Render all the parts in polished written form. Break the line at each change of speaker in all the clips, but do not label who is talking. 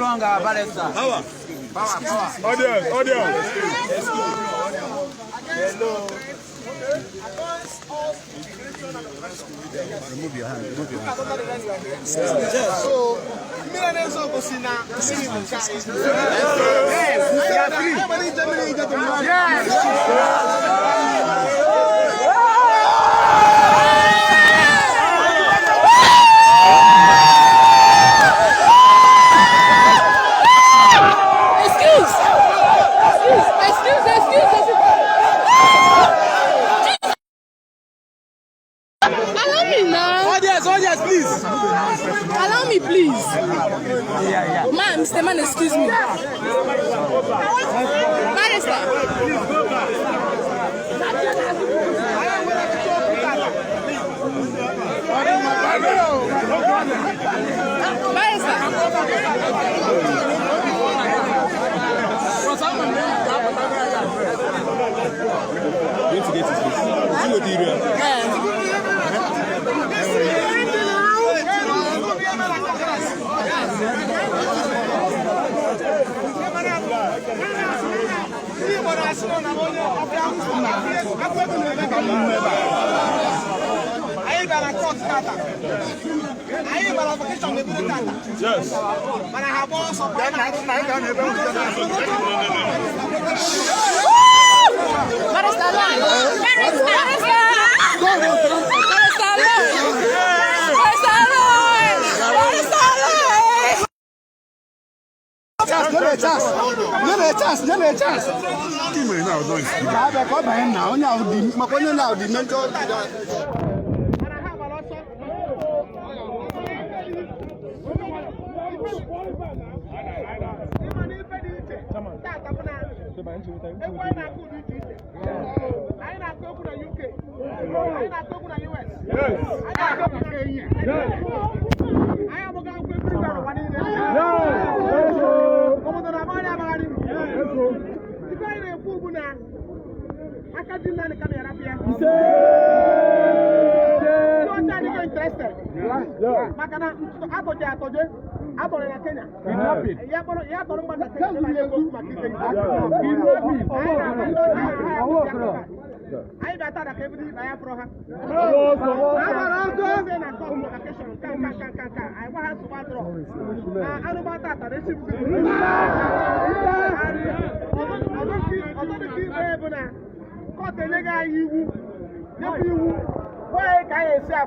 Bonga, Barrister. Power.
Audience.
Hello.
Remove your hand.
So, millions of us in Audience, please.
Allow me, please. Ma'am, Mr. Man, excuse me. Barrister.
Going to get his face.
Yes.
But I have also Give me a chance.
Now, don't
I got that every I have for her. I want to I don't want that. Why can I say a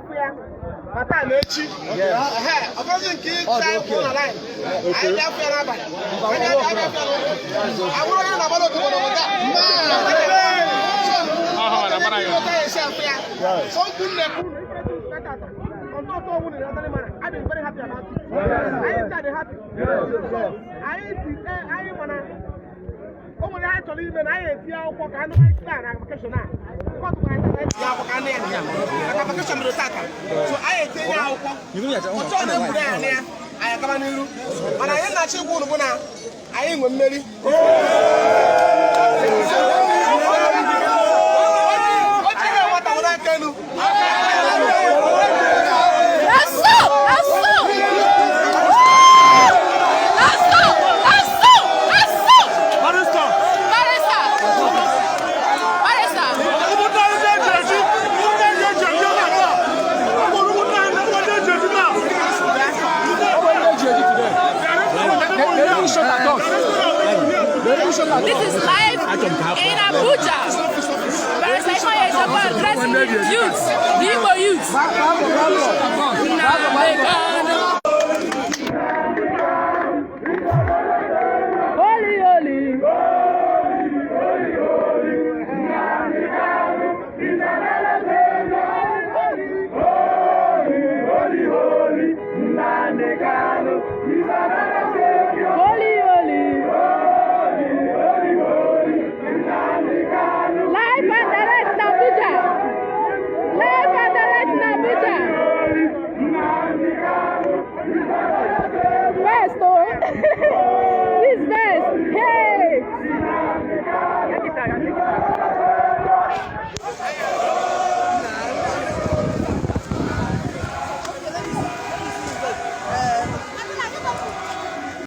but I let you. I wasn't keep time for a line. I left your rabbi. I want to have a look I've been very happy about it. I ain't that happy. I ain't wanna. Oh, when I told you, I ain't here for kind of stand application now. What I application with the Saka. So I ain't here. I come on you. But I ain't not sure what I ain't with Mary.
This is live in Abuja. Barrister is addressing youth, the Igbo youth.